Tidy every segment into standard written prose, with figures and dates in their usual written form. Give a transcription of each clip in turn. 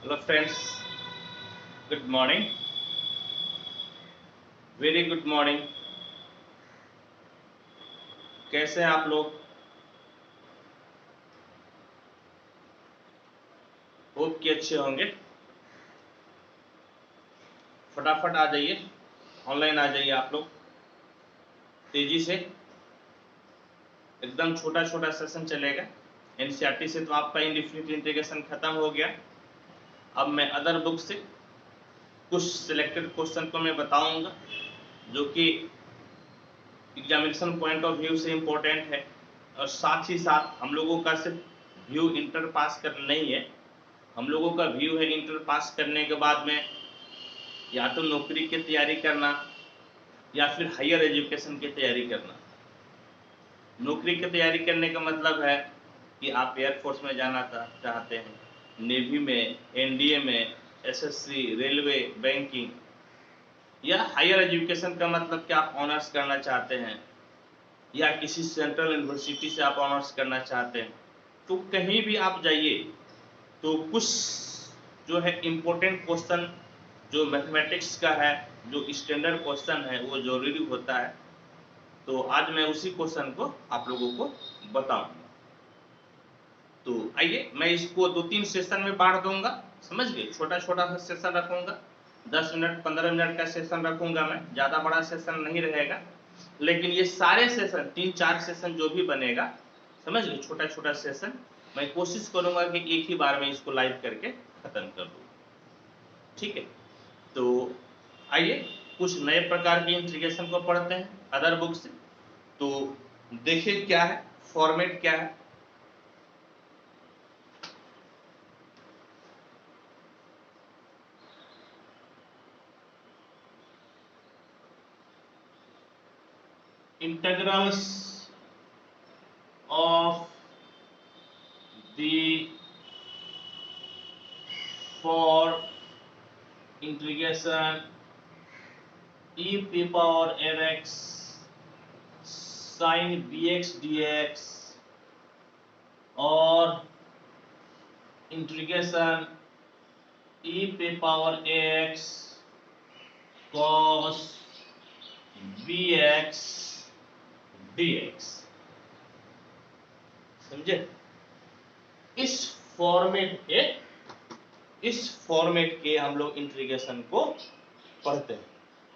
Hello friends, good morning, very good morning. कैसे हैं आप लोग? होप कि अच्छे होंगे। फटाफट आ जाइए, ऑनलाइन आ जाइए आप लोग तेजी से। एकदम छोटा छोटा सेशन चलेगा। एनसीईआरटी से तो आपका इंडिफिनिट इंटीग्रेशन खत्म हो गया। अब मैं अदर बुक से कुछ सिलेक्टेड क्वेश्चन को मैं बताऊंगा जो कि एग्जामिनेशन पॉइंट ऑफ व्यू से इम्पोर्टेंट है, और साथ ही साथ हम लोगों का सिर्फ व्यू इंटर पास करना नहीं है, हम लोगों का व्यू है इंटर पास करने के बाद में या तो नौकरी की तैयारी करना या फिर हायर एजुकेशन की तैयारी करना। नौकरी की तैयारी करने का मतलब है कि आप एयरफोर्स में जाना चाहते हैं, नेवी में, एनडीए में, एसएससी, रेलवे, बैंकिंग। या हायर एजुकेशन का मतलब कि आप ऑनर्स करना चाहते हैं या किसी सेंट्रल यूनिवर्सिटी से आप ऑनर्स करना चाहते हैं। तो कहीं भी आप जाइए तो कुछ जो है इम्पोर्टेंट क्वेश्चन जो मैथमेटिक्स का है, जो स्टैंडर्ड क्वेश्चन है, वो जरूरी होता है। तो आज मैं उसी क्वेश्चन को आप लोगों को बताऊंगा। तो आइए, मैं इसको 2-3 सेशन में बांट दूंगा, समझ गए? छोटा छोटा सा सेशन रखूंगा, 10 मिनट 15 मिनट का सेशन रखूंगा मैं, ज़्यादा बड़ा सेशन नहीं रहेगा। लेकिन ये सारे सेशन 3-4 सेशन जो भी बनेगा, समझ गए, छोटा छोटा सेशन, मैं कोशिश करूंगा कि एक ही बार में इसको लाइव करके खत्म कर दूँ। ठीक है, तो आइए कुछ नए प्रकार की इंटीग्रेशन को पढ़ते हैं अदर बुक से। तो देखिए क्या है, फॉर्मेट क्या है। Integrals of the for integration e p power nx sin bx dx और integration e p power ax cos bx dx। समझे? इस फॉर्मेट के हम लोग इंटीग्रेशन को पढ़ते हैं।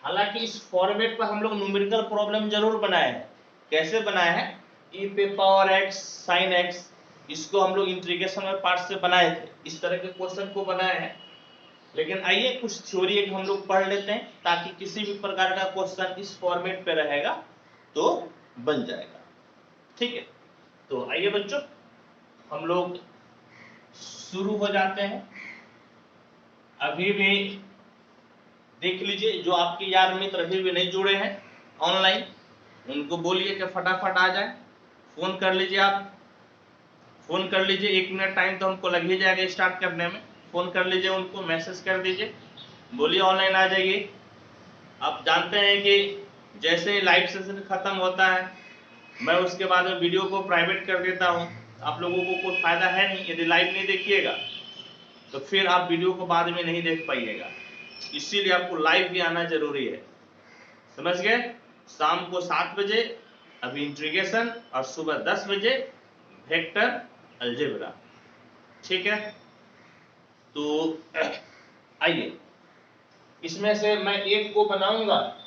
हालांकि इस फॉर्मेट पर हम लोग न्यूमेरिकल प्रॉब्लम जरूर बनाए हैं। कैसे बनाए हैं? e पे पावर x sin x, इसको हम लोग इंटीग्रेशन में पार्ट से बनाए थे, इस तरह के क्वेश्चन को बनाए हैं। लेकिन आइए कुछ थ्योरी एक हम लोग पढ़ लेते हैं, ताकि किसी भी प्रकार का क्वेश्चन इस फॉर्मेट पे रहेगा तो बन जाएगा। ठीक है, तो आइए बच्चों हम लोग शुरू हो जाते हैं। अभी भी देख लीजिए, जो आपके यार मित्र अभी भी नहीं जुड़े हैं ऑनलाइन, उनको बोलिए कि फटाफट आ जाए। फोन कर लीजिए, आप फोन कर लीजिए, 1 मिनट टाइम तो हमको लग ही जाएगा स्टार्ट करने में। फोन कर लीजिए उनको, मैसेज कर दीजिए, बोलिए ऑनलाइन आ जाइए। आप जानते हैं कि जैसे लाइव सेशन खत्म होता है, मैं उसके बाद में वीडियो को प्राइवेट कर देता हूँ। आप लोगों को कोई फायदा है नहीं, यदि लाइव नहीं देखिएगा तो फिर आप वीडियो को बाद में नहीं देख पाइएगा। इसीलिए आपको लाइव भी आना जरूरी है, समझ गए? शाम को 7 बजे अभी इंटीग्रेशन, और सुबह 10 बजे वेक्टर अलजेब्रा। ठीक है, तो आइए इसमें से मैं एक को बनाऊंगा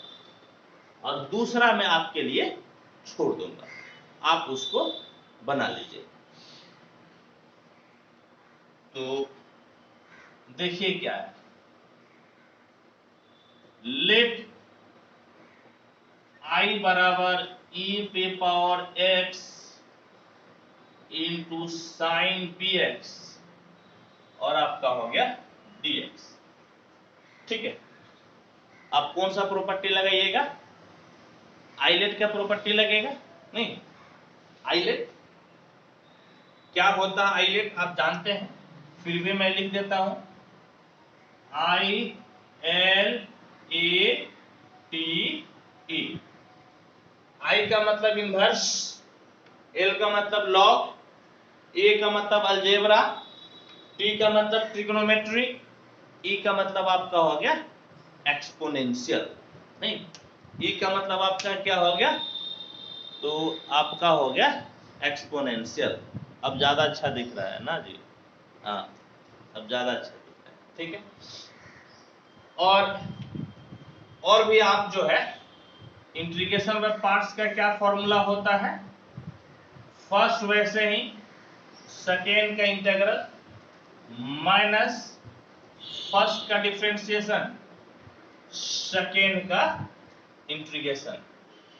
और दूसरा मैं आपके लिए छोड़ दूंगा, आप उसको बना लीजिए। तो देखिए क्या है, लेट i बराबर e पे power x into sine bx और आपका हो गया dx। ठीक है, आप कौन सा प्रॉपर्टी लगाइएगा? आइलेट का प्रॉपर्टी लगेगा? नहीं, आइलेट क्या होता है? आइलेट आप जानते हैं, फिर भी मैं लिख देता हूं, I L A T E। I का मतलब इनवर्स, L का मतलब लॉग, A का मतलब अलजेब्रा, टी का मतलब ट्रिग्नोमेट्री, ई का मतलब आपका हो गया एक्सपोनेंशियल, नहीं ई का मतलब आपका क्या हो गया, तो आपका हो गया एक्सपोनेंशियल। अब ज्यादा अच्छा दिख रहा है ना जी, हाँ अब ज्यादा अच्छा दिख रहा है, ठीक है। और भी आप जो है इंटीग्रेशन बाय पार्ट्स का क्या फॉर्मूला होता है, फर्स्ट वैसे ही सेकेंड का इंटीग्रल माइनस फर्स्ट का डिफरेंशिएशन सेकेंड का इंटीग्रेशन।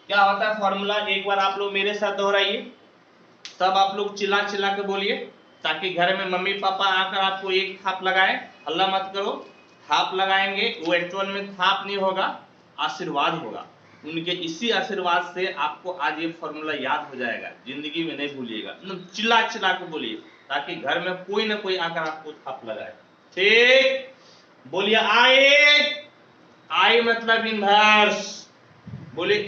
क्या होता है फॉर्मूला, एक बार आप लोग मेरे साथ दोहराइए, तब आप लोग चिल्ला चिल्ला के बोलिए, ताकि घर में मम्मी पापा आकर आपको एक थाप लगाए, हल्ला मत करो, थाप लगाएंगे वो एक्चुअल में थाप नहीं होगा, आशीर्वाद होगा, उनके इसी आशीर्वाद से आपको आज ये फॉर्मूला याद हो जाएगा, जिंदगी में नहीं भूलिएगा, चिल्ला चिल्ला के बोलिए ताकि घर में कोई ना कोई आकर आपको थाप लगाए, ठीक। बोलिए आई मतलब इनवर्स, बोलिए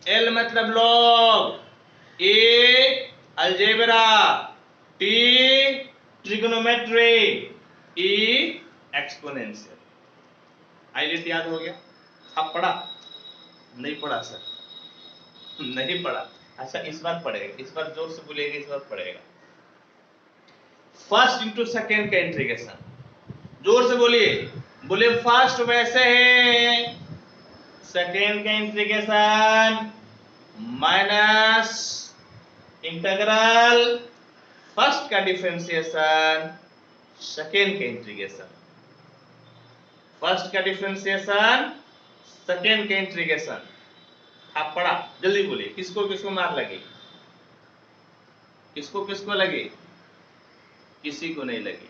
एल मतलब लॉग, ए अलजेब्रा, टी ट्रिग्नोमेट्री, ई एक्सपोनेंशियल। आईलेट याद हो गया? अब पढ़ा? नहीं पढ़ा सर? नहीं पढ़ा, अच्छा इस बार पढ़ेगा, इस बार जोर से बोलिएगा, इस बार पढ़ेगा। फर्स्ट इंटू सेकेंड का इंटीग्रेशन, जोर से बोलिए, बोले फर्स्ट वैसे है सेकेंड का इंटीग्रेशन माइनस इंटीग्रल फर्स्ट का डिफरेंशिएशन सेकेंड का इंटीग्रेशन, फर्स्ट का डिफरेंशिएशन सेकेंड का इंटीग्रेशन। आप पढ़ा? जल्दी बोलिए, किसको किसको मार लगी, किसको किसको लगी? किसी को नहीं लगी,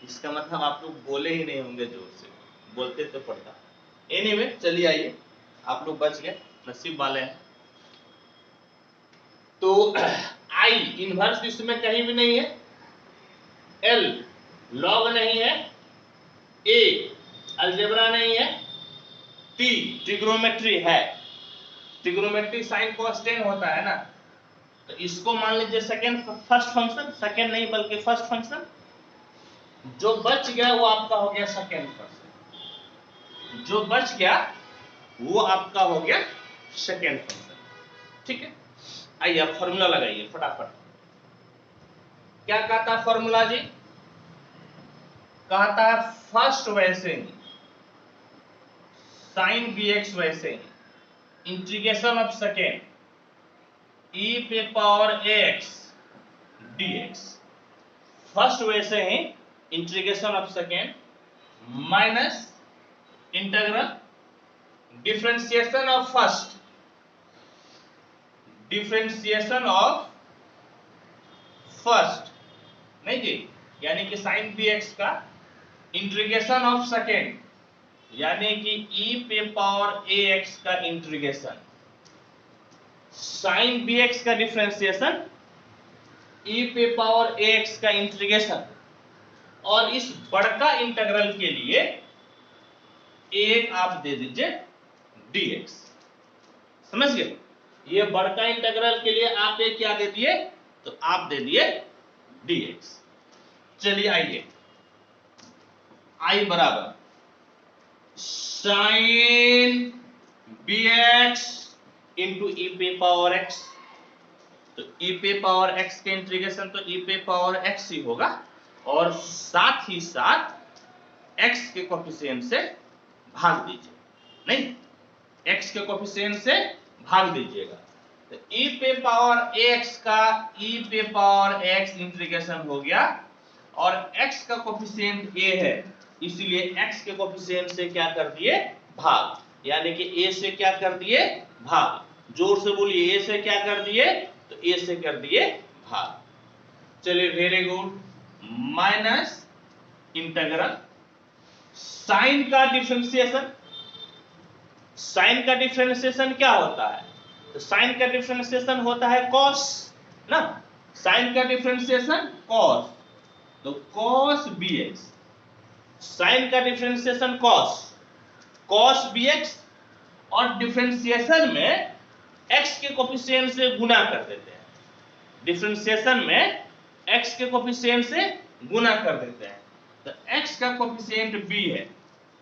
इसका मतलब आप लोग बोले ही नहीं होंगे जोर से, बोलते तो पढ़ता। एनीवे चलिए आइए, आप लोग बच गए, नसीब वाले हैं। तो आई इनवर्स इसमें कहीं भी नहीं है, एल लॉग नहीं है, ए अलजेब्रा नहीं है, टी ट्रिग्नोमेट्री है, ट्रिग्नोमेट्री साइन कांस्टेंट होता है ना, तो इसको मान लीजिए सेकेंड फर्स्ट फंक्शन, सेकेंड नहीं बल्कि फर्स्ट फंक्शन, जो बच गया वो आपका हो गया सेकेंड फंक्शन, जो बच गया वो आपका हो गया सेकेंड फंक्शन, ठीक है। आइए आप फॉर्मूला लगाइए फटाफट। क्या कहता है फॉर्मूला जी? कहता है फर्स्ट वैसे ही साइन बी एक्स वैसे ही इंटीग्रेशन ऑफ सेकेंड ई पे पावर एक्स dx, फर्स्ट वैसे ही integration of second minus integral differentiation of first, differentiation of first नहीं जी, यानी कि साइन बी एक्स का इंटीग्रेशन ऑफ सेकेंड, यानी कि ई पे पावर ए एक्स का इंटीग्रेशन, साइन बी एक्स का डिफरेंशिएशन, ई पे पावर ए एक्स का इंटीग्रेशन, और इस बड़का इंटीग्रल के लिए एक आप दे दीजिए dx, समझ गए? ये बड़का इंटीग्रल के लिए आप एक क्या दे दिए, तो आप दे दिए dx। चलिए आइए, आई बराबर साइन bx इंटू ई पे पावर x, तो ई पे पावर x के इंटीग्रेशन तो ई पे पावर x ही होगा, और साथ ही साथ x के कोफिशिएंट से भाग दीजिए, नहीं x के कोफिशिएंट से भाग दीजिएगा, तो e पे पावर x का e पे पावर x इंटीग्रेशन हो गया, और x का कोफिशिएंट a है, इसीलिए x के कोफिशिएंट से क्या कर दिए, भाग, यानी कि a से क्या कर दिए, भाग। जोर से बोलिए, a से क्या कर दिए, तो a से कर दिए भाग। चलिए very good, minus integral sine का डिफरेंशिएशन, साइन का डिफरेंशिएशन क्या होता है, तो साइन का डिफरेंशिएशन होता है cos ना, साइन का डिफरेंशिएशन cos, तो cos bx, साइन का डिफरेंशिएशन cos bx, और डिफरेंशिएशन में x के कोफिशिएंट से गुना कर देते हैं, डिफरेंशिएशन में x के कोफिशिएंट से गुना कर देते हैं। तो x का कोफिशिएंट b है,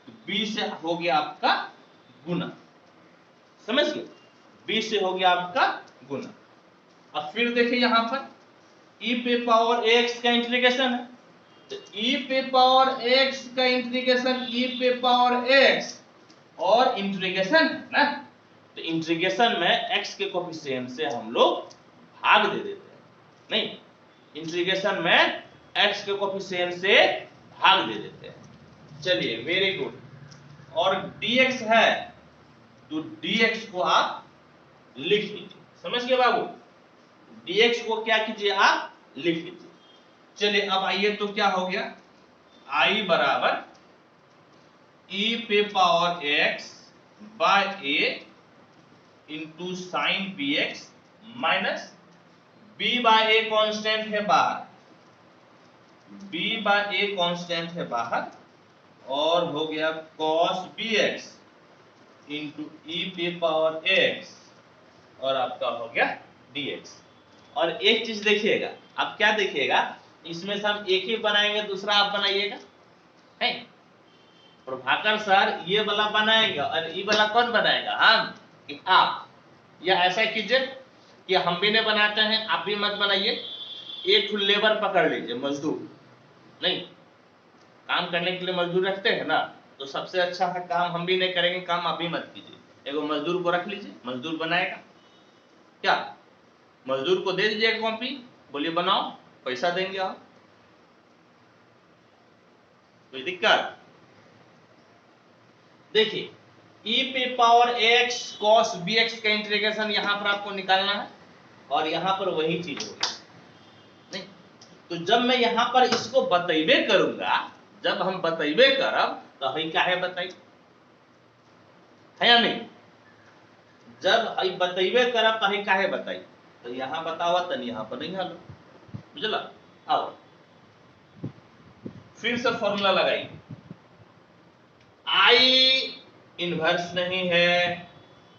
तो b से हो गया आपका गुना, समझ गए, b से हो गया आपका गुना। अब फिर देखिए यहां पर e पे पावर x का इंटीग्रेशन है, तो e पे पावर x का इंटीग्रेशन e पे पावर x और इंटीग्रेशन है ना, तो इंटीग्रेशन में x के कोफिशिएंट से हम लोग भाग दे देते हैं, नहीं, इंटीग्रेशन में x के कोफिशिएंट से भाग दे देते हैं। चलिए वेरी गुड। और dx है तो dx को आप लिख लीजिए, समझ गए बाबू, dx को क्या कीजिए आप लिख लीजिए। चलिए अब आइए, तो क्या हो गया, i बराबर e पे power x by a into sine bx minus b by a constant है बाहर, b बाय a कांस्टेंट है बाहर, और हो गया cos bx इंटू e पे पावर x और आपका हो गया dx। और एक चीज देखिएगा, आप क्या देखिएगा, इसमें से हम एक ही बनाएंगे, दूसरा आप बनाइएगा, है प्रभाकर सर ये वाला बनाएगा और ये वाला कौन बनाएगा, हम कि आप, या ऐसा कीजिए कि हम भी नहीं बनाते हैं आप भी मत बनाइए, एक लेबर पकड़ लीजिए, मजदूर, नहीं काम करने के लिए मजदूर रखते हैं ना, तो सबसे अच्छा है काम हम भी नहीं करेंगे, काम आप भी मत कीजिए, एगो मजदूर को रख लीजिए, मजदूर बनाएगा, क्या मजदूर को दे दीजिए कॉपी, बोलिए बनाओ, पैसा देंगे आप, कोई दिक्कत। देखिए e पे पावर x cos bx का इंटीग्रेशन यहां पर आपको निकालना है, और यहां पर वही चीज होगी, नहीं तो जब मैं यहां पर इसको बतैबे करूंगा, जब हम बतैबे करब तो हई क्या है बताई, है या नहीं, जब हई बतैबे करब तो हई काहे बताई, तो यहां बतावा तनी यहां पर नहीं हालो, बुझला। आओ फिर से फॉर्मूला लगाइए, I इनवर्स नहीं है,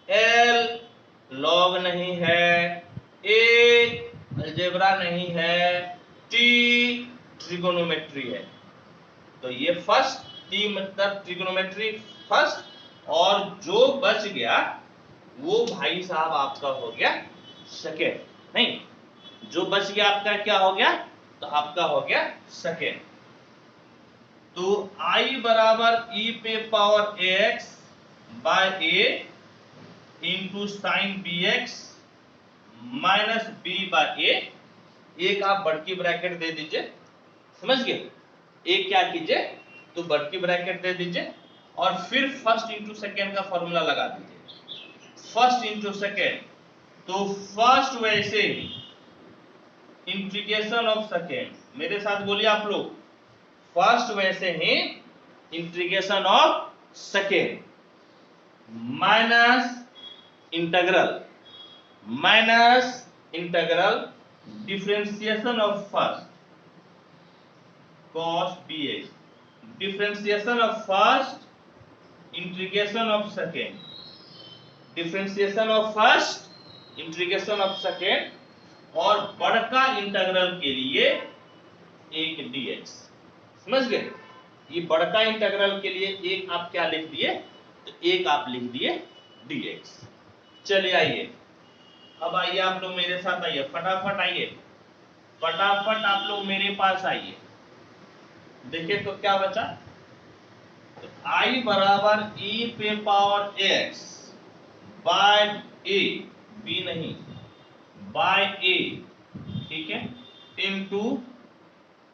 L लॉग नहीं है, A अलजेब्रा नहीं है, T ट्रिगोनोमेट्री है, तो ये फर्स्ट, T मतलब ट्रिगोनोमेट्री फर्स्ट, और जो बच गया वो भाई साहब आपका हो गया सेकेंड, नहीं जो बच गया आपका क्या हो गया, तो आपका हो गया सेकेंड। तो I बराबर e पे power x by a into sine bx minus b by a, एक आप बड़की ब्रैकेट दे दीजिए, समझ गए, एक क्या कीजिए तो बड़की ब्रैकेट दे दीजिए, और फिर फर्स्ट इंटू सेकेंड का फॉर्मूला लगा दीजिए, फर्स्ट इंटू सेकेंड, तो फर्स्ट वैसे ही इंटीग्रेशन ऑफ सेकेंड, मेरे साथ बोलिए आप लोग, फर्स्ट वैसे ही integration of second minus integral differentiation of first cos bx, differentiation of first integration of second, differentiation of first integration of second, और बड़का इंटीग्रल के लिए एक dx, समझ गए, ये बड़का इंटीग्रल के लिए एक आप क्या लिख दिए, तो एक आप लिख दिए dx। चलिए आइए, अब आइए आप लोग मेरे साथ आइए, फटाफट आइए, फटाफट आप लोग मेरे पास आइए, देखिए तो क्या बचा, तो I बराबर e पे power x by a, b नहीं बाय a, ठीक है, into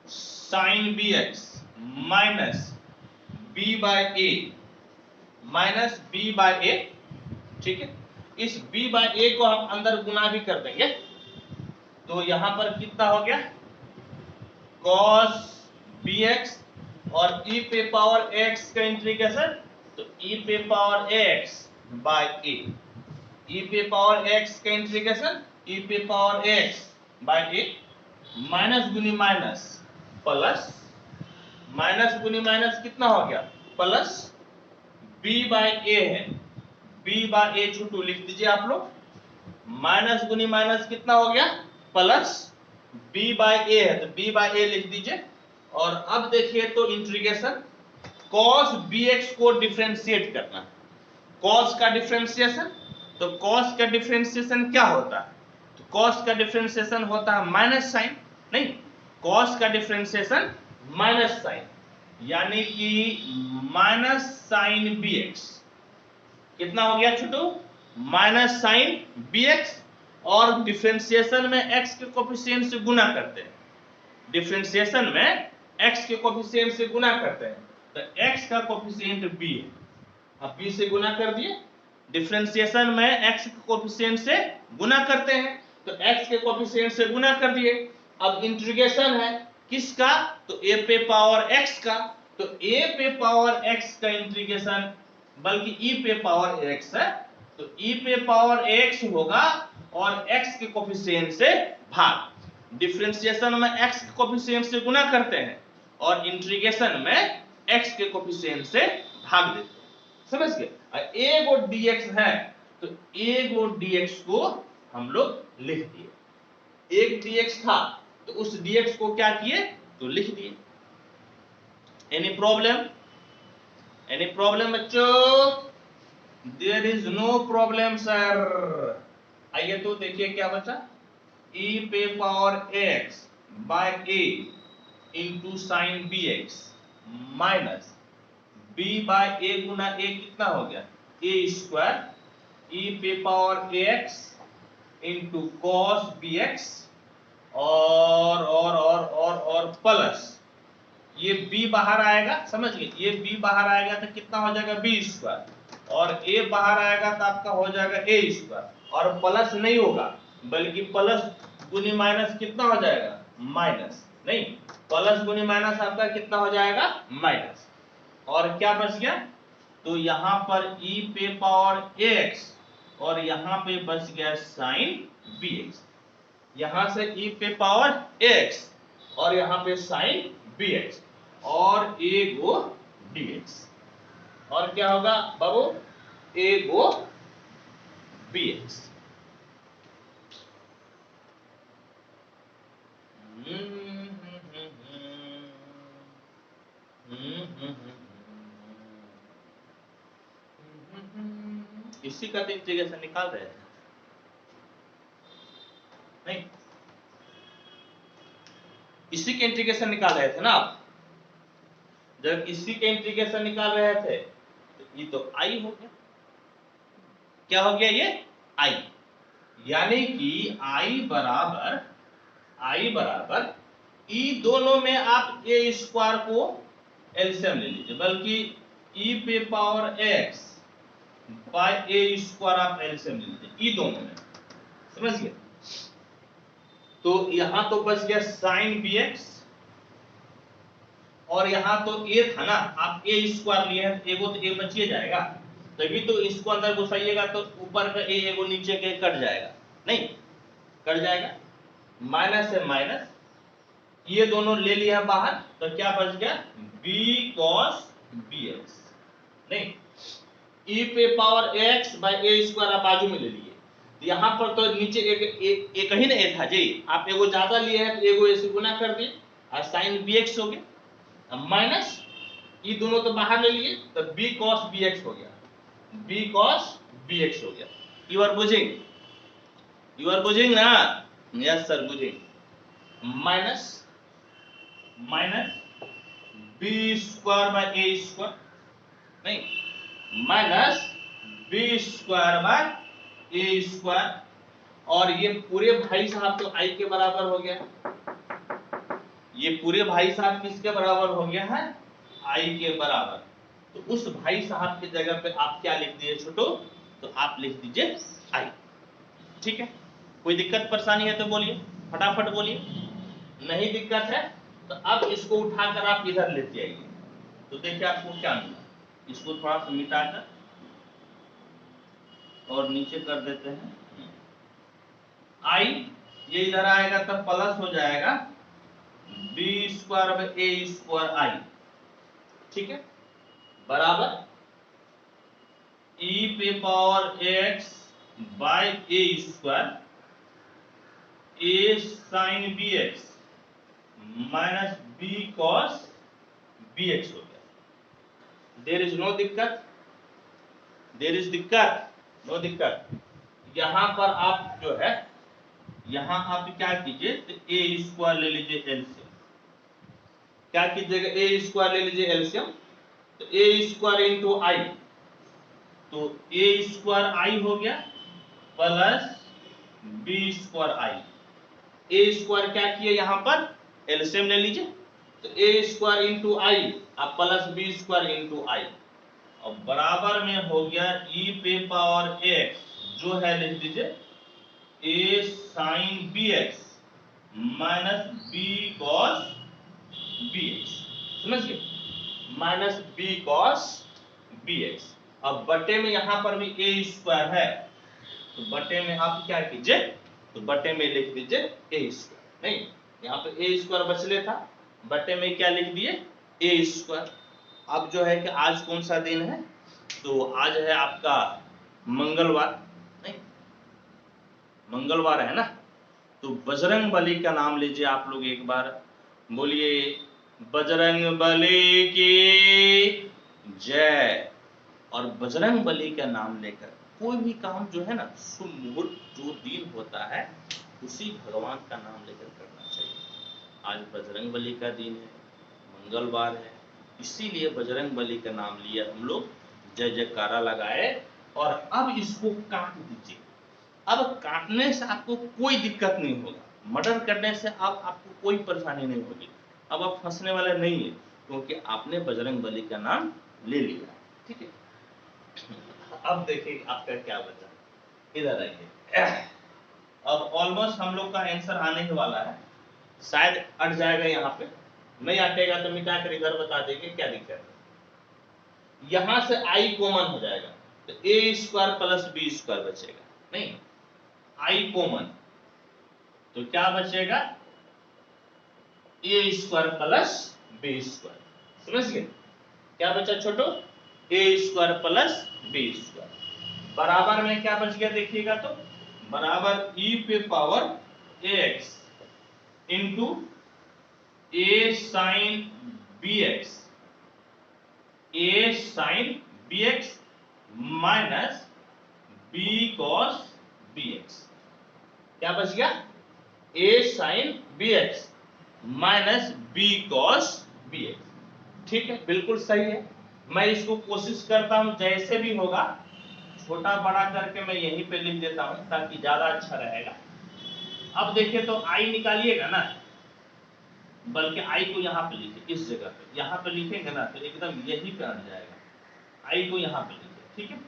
sine bx minus b by a minus b by a, ठीक है, इस b बाय a को हम अंदर गुना भी कर देंगे, तो यहां पर कितना हो गया cos bx और e पे पावर x का इंटीग्रेशन, तो e पे power x by a, e पे पावर x का इंटीग्रेशन e पे power x by a, minus गुनी माइनस प्लस, माइनस गुनी माइनस कितना हो गया प्लस, b बाय a है, b बाय a छुटू लिख दीजिए आप लोग, माइनस गुनी माइनस कितना हो गया प्लस, b बाय a है तो b बाय a लिख दीजिए, और अब देखिए तो इंटीग्रेशन cos bx को डिफरेंशिएट करना। cos का डिफरेंशिएशन, तो cos का डिफरेंशिएशन क्या होता है? तो cos का डिफरेंशिएशन होता है माइनस साइन, नहीं, cos का डिफरेंशिएशन माइनस साइन, यानी कि माइनस साइन bx। कितना हो गया छोटू? माइनस साइन bx, और डिफरेंशिएशन में x के कोफिशिएंट से गुना करते हैं। डिफरेंशिएशन में x के कोफिशिएंट से गुना करते हैं, तो x का कोफिशिएंट b है, अब b से गुना कर दिए। डिफरेंशिएशन में x के कोफिशिएंट से गुना करते हैं, तो x के कोफिशिएंट से गुना कर दिए। अब इंटीग्रेशन है किसका? तो a पे पावर x का, तो a पे पावर x का इंटीग्रेशन, बल्कि e पे पावर x है, तो e पे पावर x होगा और x के कोफिशिएंट से भाग। डिफरेंशिएशन में x के कोफिशिएंट से गुना करते हैं और इंटीग्रेशन में x के कोफिशिएंट से भाग देते हैं। समझ गए? a गो dx है, तो a गो dx को हम लोग लिख दिए। एक dx था तो उस dx को क्या किए? तो लिख दिए। Any problem? एनी प्रॉब्लम बच्चों? There is no problem sir. आइए तो देखिए क्या बचा, e पे power x by a into sine bx minus b by a गुना a कितना हो गया? a स्क्वायर e पे power ax into cos bx और प्लस ये b बाहर आएगा, समझ गए? ये b बाहर आएगा तो कितना हो जाएगा? b स्क्वायर, और a बाहर आएगा तो आपका हो जाएगा a स्क्वायर, और प्लस नहीं होगा बल्कि प्लस गुनी माइनस कितना हो जाएगा? माइनस, नहीं, प्लस गुनी माइनस आपका कितना हो जाएगा? माइनस। और क्या बच गया? तो यहां पर e पे पावर ax और यहां पे बच गया साइन bx। यहां से e पे पावर ax और यहां पे साइन bx और a गो dx, और क्या होगा बाबू? a go bx। इसी का तो इंटीग्रेशन निकाल रहे थे, नहीं? इसी के इंटीग्रेशन निकाल रहे थे ना आप? जब इसी के इंटीग्रेशन निकाल रहे थे तो ये तो i हो गया। क्या हो गया? ये i, यानी कि i बराबर e, दोनों में आप a स्क्वायर को एलसीएम ले लीजिए, बल्कि e पे power x by a square आप एलसीएम ले लीजिए, e दोनों में, समझ गए? तो यहां तो बच गया साइन bx, और यहां तो a था ना, आप a स्क्वायर लिए हैं, एगो तो a बचिए जाएगा, तभी तो इसको अंदर घुसाइएगा तो ऊपर का a एगो नीचे के कट जाएगा, नहीं कट जाएगा, माइनस है माइनस, ये दोनों ले लिया बाहर, तो क्या बच गया? b cos bx, नहीं, e पे power x by a square आप बाजू में ले लिए, यहां पर तो नीचे एक ही ना a था जी, आप एगो ज्यादा लिए हैं तो एगो a से गुना कर दिए और साइन bx हो गया, माइनस ये दोनों तो बाहर ले लिए तो b cos bx हो गया, b cos bx हो गया। यू आर बुझिंग ना? यस सर बुझिंग। Minus b square by a square, नहीं, minus b square by a square, और ये पूरे भाई साहब तो i के बराबर हो गया, ये पूरे भाई साहब किसके बराबर हो गया है? i के बराबर। तो उस भाई साहब की जगह पे आप क्या लिख दीजिए छोटो? तो आप लिख दीजिए i, ठीक है? कोई दिक्कत परेशानी है तो बोलिए, फटाफट बोलिए। नहीं दिक्कत है तो अब इसको उठाकर आप इधर लेते आइए, तो देखिए आपको क्या मिला। इसको थोड़ा सा मिटाकर और नीचे कर देते हैं i, ये इधर आएगा तब प्लस हो जाएगा b square by a square i, ठीक है, बराबर e पे power x by a square a sine bx minus B cos B x हो गया। देर इज नो दिक्कत, देर इज दिक्कत, नो दिक्कत। यहां पर आप जो है, यहां आप क्या कीजिए, तो ए स्क्वायर ले लीजिए एलसीएम। क्या कीजिएगा, ए स्क्वायर ले लीजिए एलसीएम, तो ए स्क्वायर इंटू आई, तो ए स्क्वायर आई हो गया प्लस बी स्क्वायर आई। ए स्क्वायर क्या किए, यहां पर एलसीएम ले लीजिए, तो ए स्क्वायर इंटू आई अब प्लस बी स्क्वायर इंटू आई, और बराबर में हो गया ई पे पावर एक्स, जो है लिख दीजिए A sine B X minus B cos B X, समझ गए, minus B cos B X. अब बटे में यहां पर भी ए स्क्वायर है, तो बटे में आप क्या कीजिए, तो बटे में लिख दीजिए ए स्क्वायर, नहीं यहाँ पे ए स्क्वायर बचले था, बटे में क्या लिख दिए, ए स्क्वायर। अब जो है कि आज कौन सा दिन है, तो आज है आपका मंगलवार, नहीं मंगलवार है ना, तो बजरंग बली का नाम लीजिए आप लोग एक बार, बोलिए बजरंग बली की जय। और बजरंग बली का नाम लेकर कोई भी काम जो है ना, शुभ मुहूर्त जो दिन होता है उसी भगवान का नाम लेकर करना चाहिए। आज बजरंग बली का दिन है, मंगलवार है, इसीलिए बजरंग बली का नाम लिया हम लोग, जय जयकारा लगाए। और अब इसको काट दीजिए। अब काटने से आपको कोई दिक्कत नहीं होगा, मर्डर करने से अब आपको कोई परेशानी नहीं होगी, अब आप फंसने वाले नहीं है, क्योंकि आपने बजरंग बली का नाम ले लिया, ठीक है। अब देखिए आपका क्या बचा, इधर आइए। अब ऑलमोस्ट हम लोग का आंसर आने ही वाला है, शायद अट जाएगा यहाँ पे, नहीं अटेगा तो मिटा कर इधर बता देंगे, क्या दिक्कत है। यहां से आई कॉमन हो जाएगा, तो ए स्क्वायर प्लस बी स्क्वायर बचेगा, नहीं आई कॉमन, तो क्या बचेगा, ए स्क्वायर प्लस बी स्क्वायर, समझ गए, क्या बचा छोटो, ए स्क्वायर प्लस बी स्क्वायर, बराबर में क्या बच गया देखिएगा, तो बराबर ई पे power X into A sine B X, A sine B X minus B cos B X, क्या बच गया, A sine B X minus B cos B X, ठीक है, बिल्कुल सही है। मैं इसको कोशिश करता हूं जैसे भी होगा छोटा बड़ा करके मैं यहीं पे लिख देता हूं ताकि ज्यादा अच्छा रहेगा। अब देखिए तो आई निकालिएगा ना, बल्कि आई को यहाँ पे लिखिए, इस जगह पे यहाँ पे लिखेंगे ना तो एकदम यहीं पे अट जाएगा, आई को यहाँ पे लिखिए, ठीक है।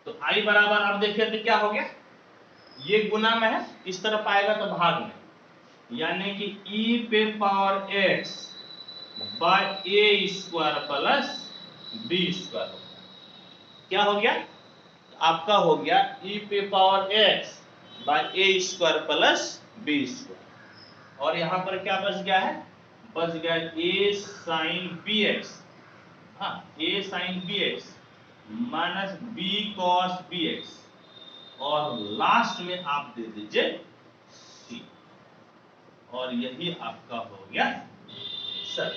तो आई बराबर, अब देखिए तो क्या हो गया, ये गुना में है, इस तरफ आएगा तो भाग में, यानी कि ई पे power X by A square plus B square हो गया, क्या हो गया, आपका हो गया ई पे power X by A square plus B square, और यहां पर क्या बच गया है, बच गया ए साइन बी एक्स, हाँ A sine B X minus B cos B X, और लास्ट में आप दे दीजिए सी, और यही आपका हो गया सर,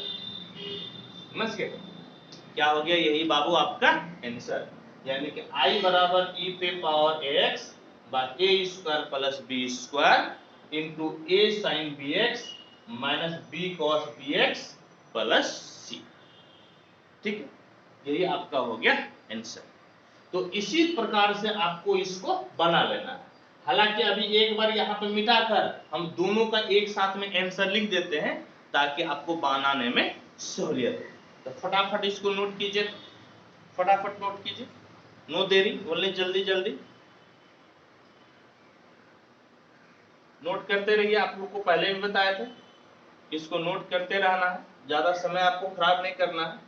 समझ गए, क्या हो गया, यही बाबू आपका आंसर, यानी कि आई बराबर ई पे power X by A square plus B square into A sine B X minus B cos B X plus C, ठीक है, यही आपका हो गया आंसर। तो इसी प्रकार से आपको इसको बना लेना है। हालांकि अभी एक बार यहाँ पे मिटाकर हम दोनों का एक साथ में आंसर लिख देते हैं ताकि आपको बनाने में सहूलियत हो। तो फटाफट इसको नोट कीजिए, फटाफट नोट कीजिए, नो देरी, बोले जल्दी जल्दी नोट करते रहिए। आप लोग को पहले भी बताए थे, इसको नोट करते रहना है, ज्यादा समय आपको खराब नहीं करना है।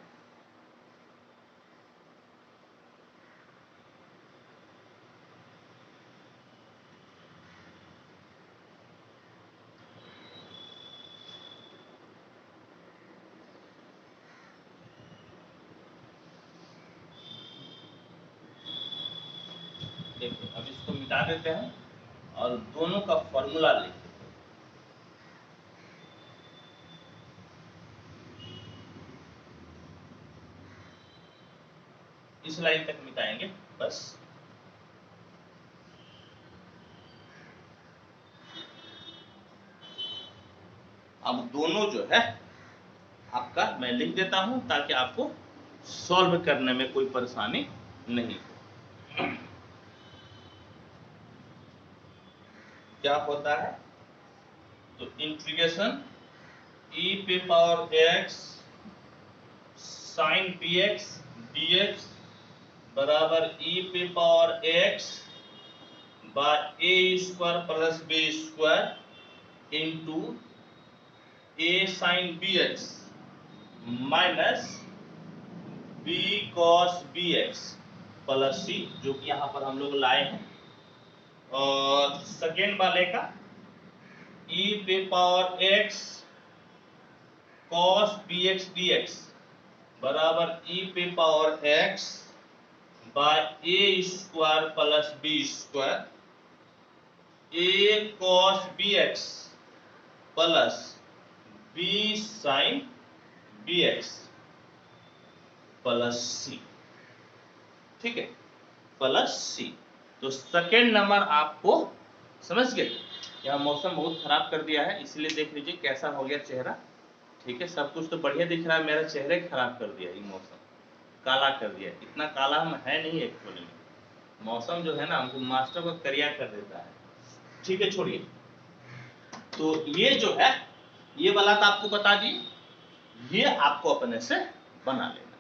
देखिए अब इसको मिटा देते हैं और दोनों का फॉर्मूला लिखते हैं। इस लाइन तक मिटाएंगे बस। अब दोनों जो है आपका मैं लिख देता हूं ताकि आपको सॉल्व करने में कोई परेशानी नहीं हो। क्या होता है, तो इंटीग्रेशन e पे power x sine px dx बराबर e पे power x by a square plus b square into a sine bx minus b cos bx plus c, जो कि यहां पर हम लोग लाए हैं। और सेकेंड वाले का e पे power x cos bx dx बराबर e पे power x by a square plus b square a cos bx plus b sin bx plus c, ठीक है, प्लस c। तो सेकेंड नंबर आपको समझ गए। यहाँ मौसम बहुत खराब कर दिया है, इसलिए देख लीजिए कैसा हो गया चेहरा, ठीक है। सब कुछ तो बढ़िया दिख रहा है, मेरा चेहरे खराब कर दिया ये मौसम, काला कर दिया। इतना काला हम है नहीं एक्चुअली में, मौसम जो है ना हमको मास्टर को करिया कर देता है, ठीक है, छोड़िए। तो ये जो है ये वाला तो आपको बता दिए, ये आपको अपने से बना लेना,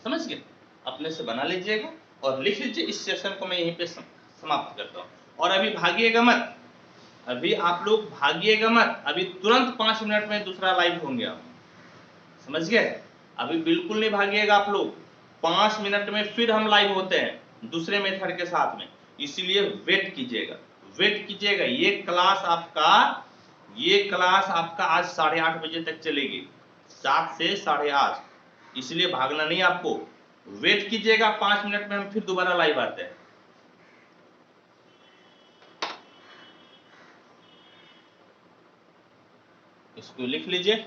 समझ गए, अपने से बना लीजिएगा और लिख लीजिए। इस सेशन को मैं यहीं पे समाप्त करता हूँ। और अभी भागिएगा मत, अभी आप लोग भागिएगा मत, अभी तुरंत 5 मिनट में दूसरा लाइव होंगे आप, समझ गए। अभी बिल्कुल नहीं भागिएगा आप लोग, 5 मिनट में फिर हम लाइव होते हैं दूसरे मेथड के साथ में, इसीलिए वेट कीजिएगा, वेट कीजिएगा। ये क्लास आपका आज 8:30 बजे तक चलेगी, 7 से 8:30, इसलिए भागना नहीं आपको, वेट कीजिएगा। 5 मिनट में हम फिर दोबारा लाइव आते हैं। इसको लिख लीजिए।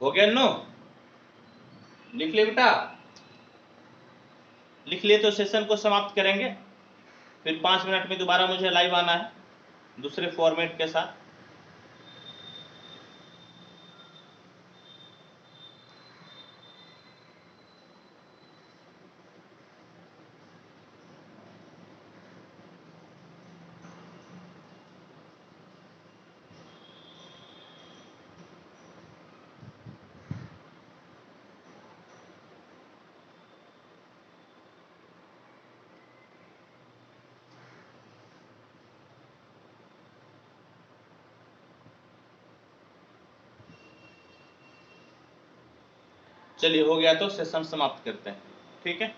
हो गया नो, लिख ले बेटा, लिख लिए तो सेशन को समाप्त करेंगे। फिर 5 मिनट में दोबारा मुझे लाइव आना है दूसरे फॉर्मेट के साथ। चलिए हो गया तो सेशन समाप्त करते हैं, ठीक है।